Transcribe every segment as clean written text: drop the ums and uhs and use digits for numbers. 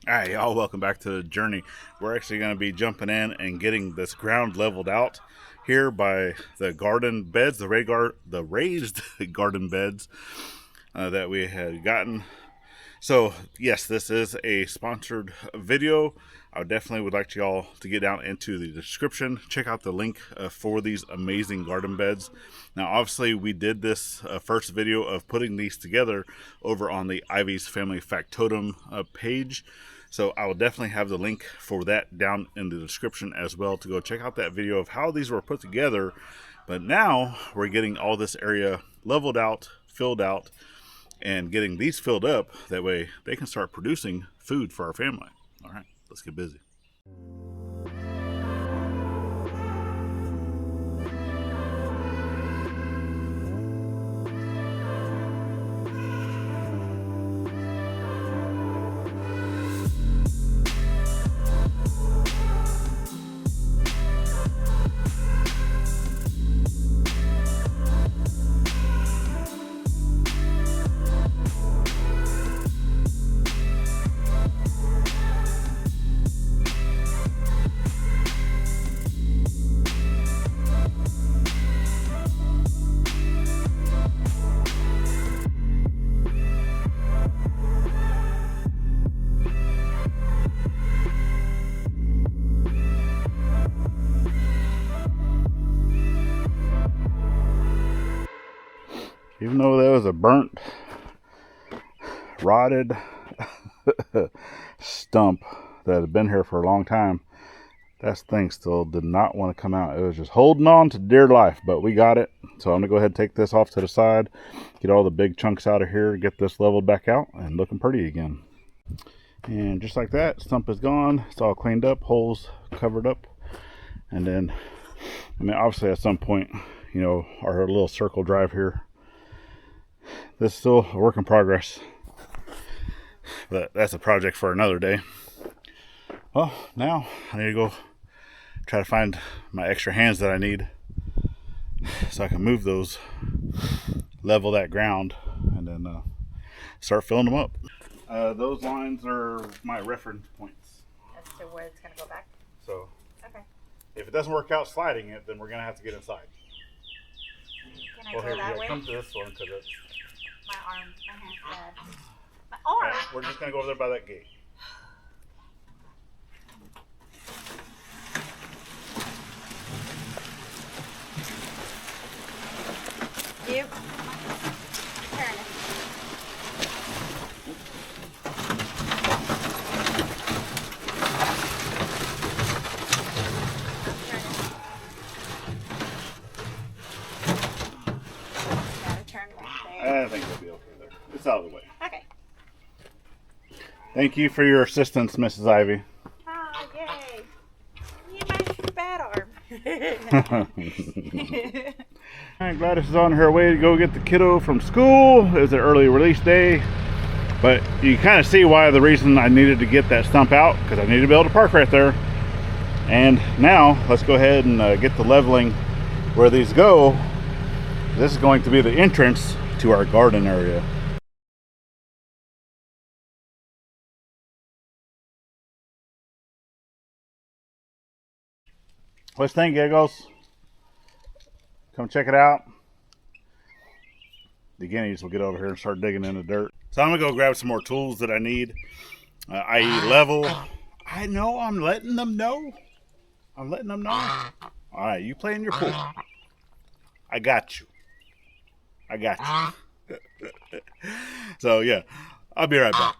All right, y'all, welcome back to the journey. We're actually going to be jumping in and getting this ground leveled out here by the garden beds, the raised garden beds that we had gotten. So, yes, this is a sponsored video. I definitely would like y'all to get down into the description. Check out the link for these amazing garden beds. Now, obviously, we did this first video of putting these together over on the Ivey's Family Factotum page. So I will definitely have the link for that down in the description as well to go check out that video of how these were put together. But now we're getting all this area leveled out, filled out, and getting these filled up. That way they can start producing food for our family. All right, let's get busy. Even though that was a burnt, rotted stump that had been here for a long time, that thing still did not want to come out. It was just holding on to dear life, but we got it. So I'm going to go ahead and take this off to the side, get all the big chunks out of here, get this leveled back out, and looking pretty again. And just like that, stump is gone. It's all cleaned up, holes covered up. And then, I mean, obviously at some point, you know, our little circle drive here, this is still a work in progress, but that's a project for another day. Well, now I need to go try to find my extra hands that I need so I can move those, level that ground, and then start filling them up. Those lines are my reference points. As to where it's going to go back? So, okay. If it doesn't work out sliding it, then we're going to have to get inside. Can I go that way? Come to this one because it's... My arm, my hand's bad. My arm? Yeah, we're just going to go over there by that gate. You? Turn it. I think we'll be okay there. It's out of the way. Okay. Thank you for your assistance, Mrs. Ivey. Oh, yay. You my bad arm. All right, Gladys is on her way to go get the kiddo from school. It was an early release day. But you kind of see why the reason I needed to get that stump out, because I needed to be able to park right there. And now, let's go ahead and get the leveling where these go. This is going to be the entrance to our garden area. What's the thing, Giggles? Come check it out. The guineas will get over here and start digging in the dirt. So I'm gonna go grab some more tools that I need, i.e. level. I know, I'm letting them know. I'm letting them know. All right, you play in your pool. I got you. I got you. So yeah, I'll be right back.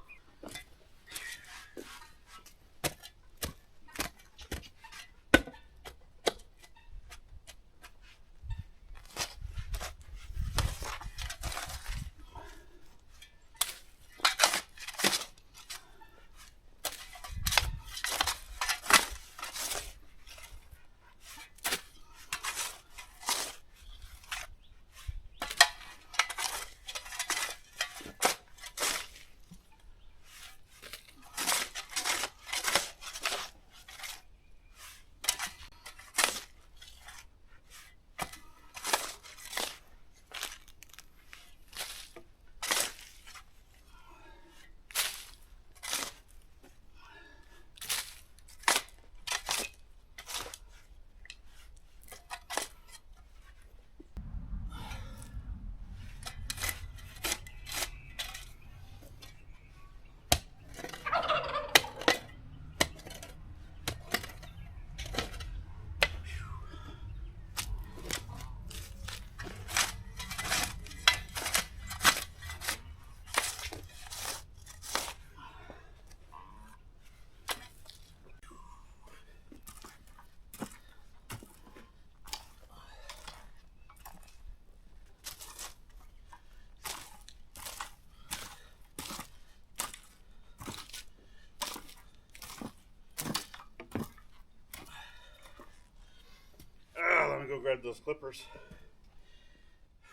those clippers.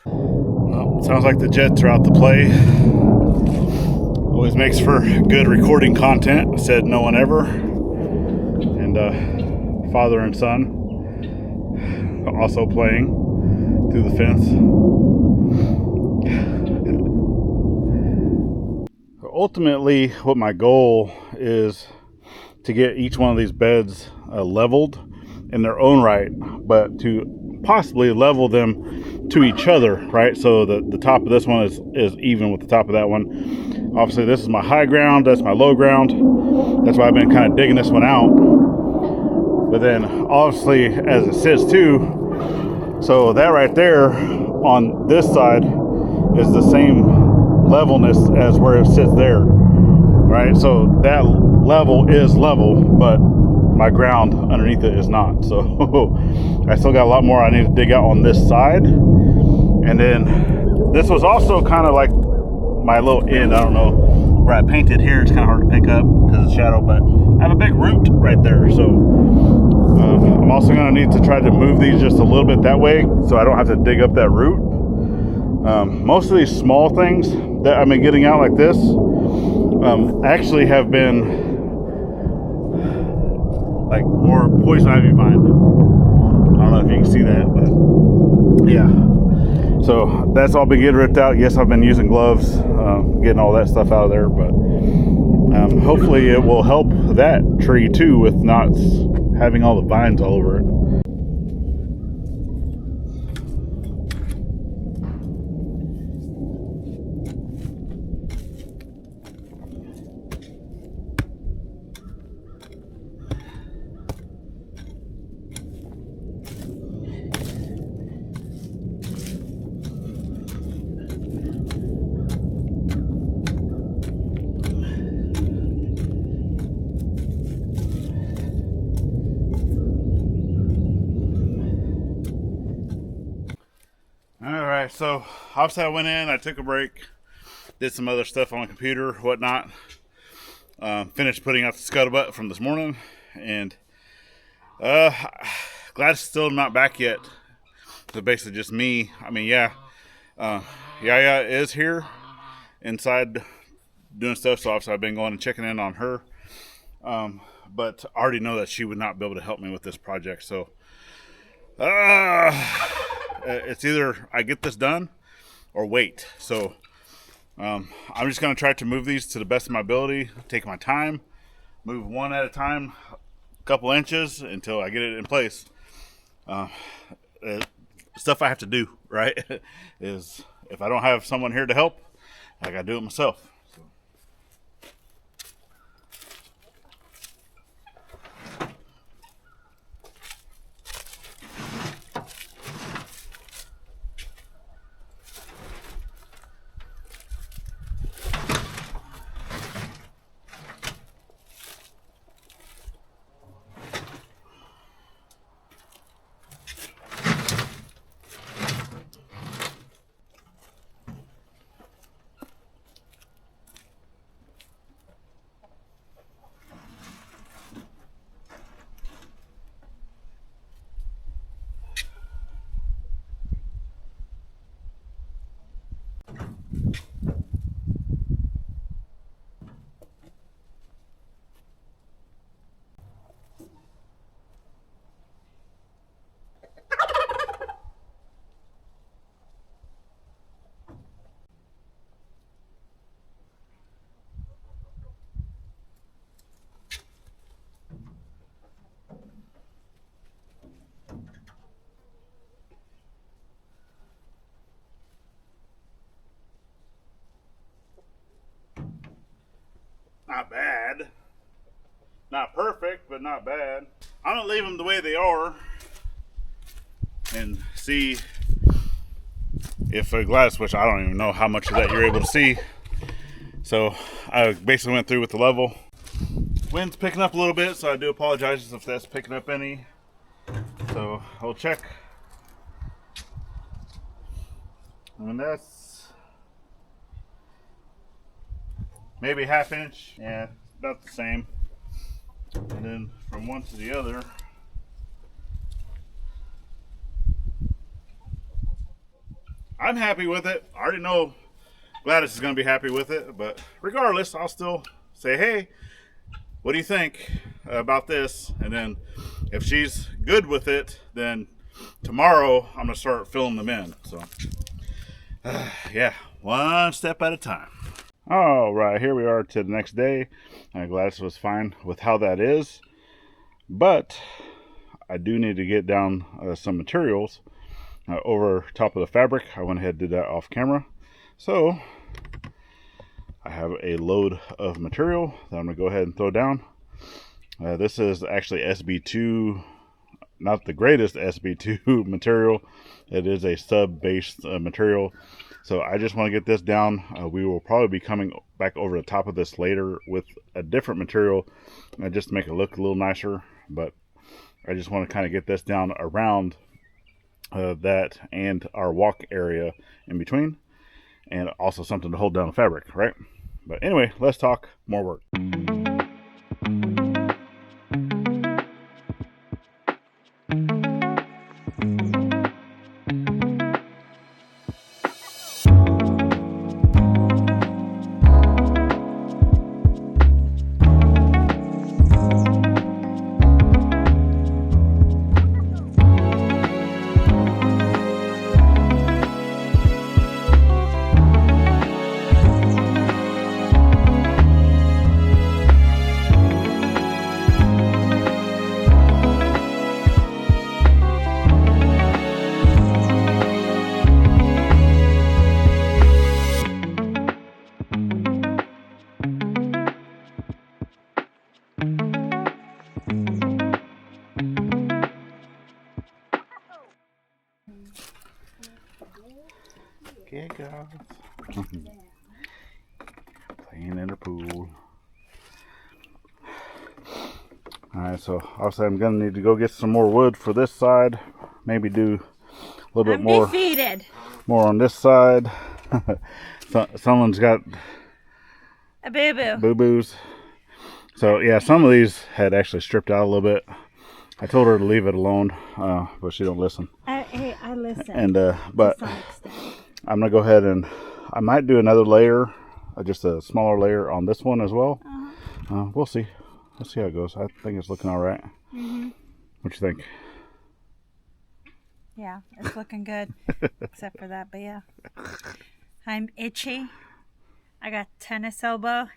Well, sounds like the jets are out to play. Always makes for good recording content. Said no one ever. And father and son also playing through the fence. Ultimately, what my goal is to get each one of these beds leveled in their own right, but to possibly level them to each other, right? So the top of this one is even with the top of that one. Obviously, this is my high ground, that's my low ground. That's why I've been kind of digging this one out. But then, obviously, as it sits too, so that right there on this side is the same levelness as where it sits there, right? So that level is level, but my ground underneath it is not. So I still got a lot more I need to dig out on this side. And then this was also kind of like my little end. I don't know where I painted here. It's kind of hard to pick up because of shadow, but I have a big root right there. So I'm also going to need to try to move these just a little bit that way so I don't have to dig up that root. Most of these small things that I've been getting out like this actually have been like more poison ivy vine. I don't know if you can see that, but yeah. So that's all been getting ripped out. Yes, I've been using gloves, getting all that stuff out of there, but hopefully it will help that tree too with not having all the vines all over it. Alright, so obviously I went in, I took a break, did some other stuff on the computer, whatnot. Finished putting out the scuttlebutt from this morning, and glad it's still not back yet. So basically just me. I mean, yeah, Yaya is here inside doing stuff, so obviously I've been going and checking in on her. But I already know that she would not be able to help me with this project, so it's either I get this done or wait. So I'm just going to try to move these to the best of my ability, take my time, move one at a time, a couple inches until I get it in place. Stuff I have to do, right? Is if I don't have someone here to help, I got to do it myself. Not bad. Not perfect, but not bad. I'm going to leave them the way they are and see if a glass switch, I don't even know how much of that you're able to see. So I basically went through with the level. Wind's picking up a little bit, so I do apologize if that's picking up any. So I'll check. And that's maybe ½ inch. Yeah, about the same. And then from one to the other, I'm happy with it. I already know Gladys is going to be happy with it, but regardless, I'll still say, hey, what do you think about this? And then if she's good with it, then tomorrow I'm going to start filling them in. So, yeah, one step at a time. All right, here we are to the next day. Gladys was fine with how that is, but I do need to get down some materials over top of the fabric. I went ahead and did that off camera. So I have a load of material that I'm going to go ahead and throw down. This is actually SB2, not the greatest SB2 material. It is a sub-based material. So I just want to get this down. We will probably be coming back over the top of this later with a different material just to make it look a little nicer. But I just want to kind of get this down around that and our walk area in between. And also something to hold down the fabric, right? But anyway, let's talk more work. Vegega. Playing in the pool. Alright, so obviously I'm going to need to go get some more wood for this side. Maybe do a little bit more. Defeated. More on this side. Someone's got A boo-boo. boo-boos. So yeah, some of these had actually stripped out a little bit. I told her to leave it alone, but she don't listen. Hey, I listen. And but I'm gonna go ahead and I might do another layer, just a smaller layer on this one as well. We'll see. Let's see how it goes. I think it's looking all right. What you think? Yeah, it's looking good, except for that. But yeah, I'm itchy. I got tennis elbow.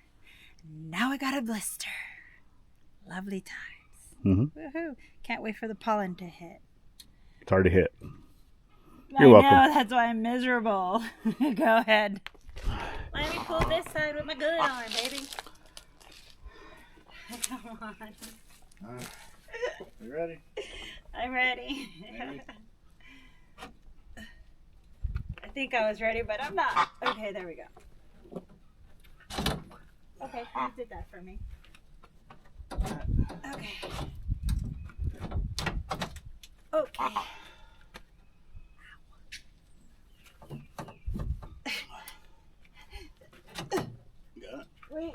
Now I got a blister. Lovely times. Woohoo! Can't wait for the pollen to hit. It's hard to hit. You're welcome. I know, that's why I'm miserable. Go ahead. Let me pull this side with my good arm, baby. Come on. You ready? I'm ready. I think I was ready, but I'm not. Okay, there we go. Okay, you did that for me. Okay. Okay. Got it. Wait.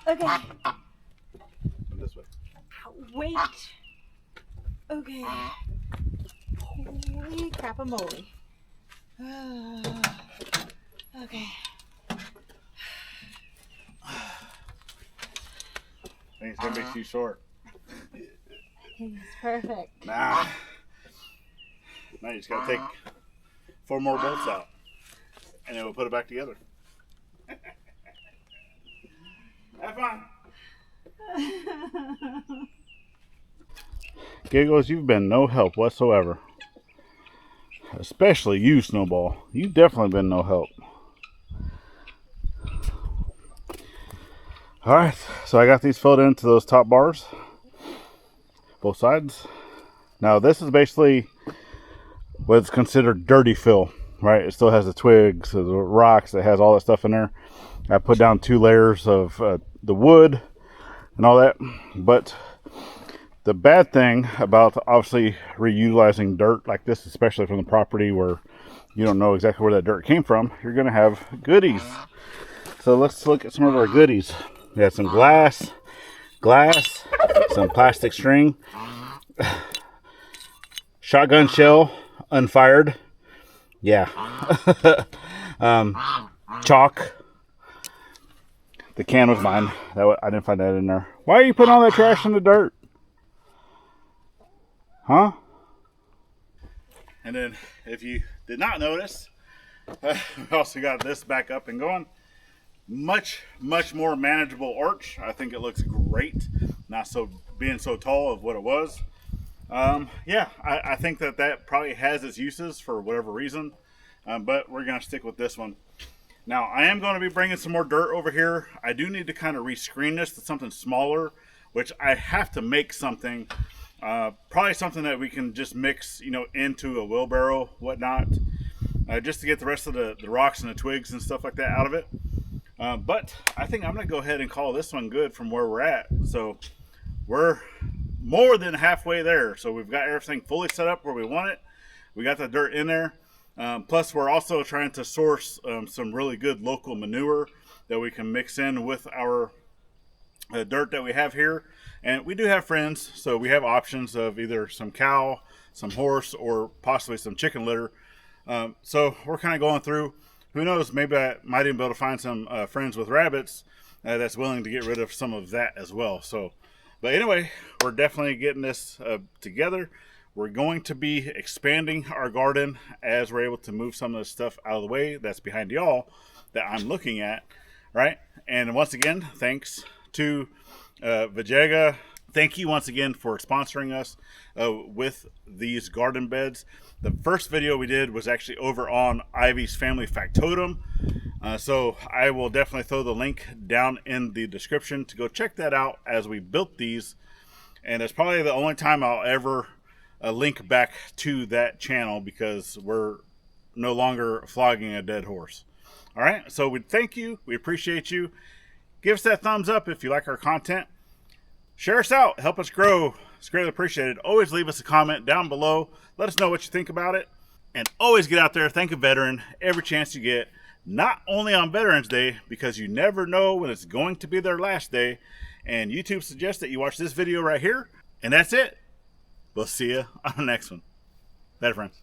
Okay. This way. Wait. Okay. Holy crap-a-moly. Okay. I think it's gonna be too short. I think it's perfect. Nah. Now you just gotta take 4 more bolts out, and then we'll put it back together. Have fun. Giggles, you've been no help whatsoever. Especially you, Snowball. You've definitely been no help. Alright, so I got these filled into those top bars. Both sides. Now this is basically what's considered dirty fill, right? It still has the twigs, the rocks, it has all that stuff in there. I put down 2 layers of the wood and all that. But the bad thing about obviously reutilizing dirt like this, especially from the property where you don't know exactly where that dirt came from, you're going to have goodies. So let's look at some of our goodies. We had some glass, glass, some plastic string, shotgun shell, unfired. Yeah. Chalk. The can was mine. I didn't find that in there. Why are you putting all that trash in the dirt? Huh? And then, if you did not notice, we also got this back up and going. Much more manageable arch. I think it looks great. Not so being so tall of what it was. Yeah, I think that probably has its uses for whatever reason. But we're going to stick with this one. Now, I am going to be bringing some more dirt over here. I do need to kind of rescreen this to something smaller, which I have to make something. Probably something that we can just mix, into a wheelbarrow, whatnot. Just to get the rest of the rocks and the twigs and stuff like that out of it. But I think I'm going to go ahead and call this one good from where we're at. So we're more than halfway there. So we've got everything fully set up where we want it. We got the dirt in there. Plus, we're also trying to source some really good local manure that we can mix in with our dirt that we have here. And we do have friends, so we have options of either some cow, some horse, or possibly some chicken litter. So we're kind of going through. Who knows, maybe I might even be able to find some friends with rabbits that's willing to get rid of some of that as well. So, but anyway, we're definitely getting this together. We're going to be expanding our garden as we're able to move some of the stuff out of the way that's behind y'all that I'm looking at, right? And once again, thanks to Vegega. Thank you once again for sponsoring us with these garden beds. The first video we did was actually over on Ivey's Family Factotum. So I will definitely throw the link down in the description to go check that out as we built these. And it's probably the only time I'll ever link back to that channel because we're no longer flogging a dead horse. All right, so we thank you. We appreciate you. Give us that thumbs up if you like our content. Share us out. Help us grow. It's greatly appreciated. Always leave us a comment down below. Let us know what you think about it. And always get out there, thank a veteran every chance you get. Not only on Veterans Day, because you never know when it's going to be their last day. And YouTube suggests that you watch this video right here. And that's it. We'll see you on the next one. Better friends.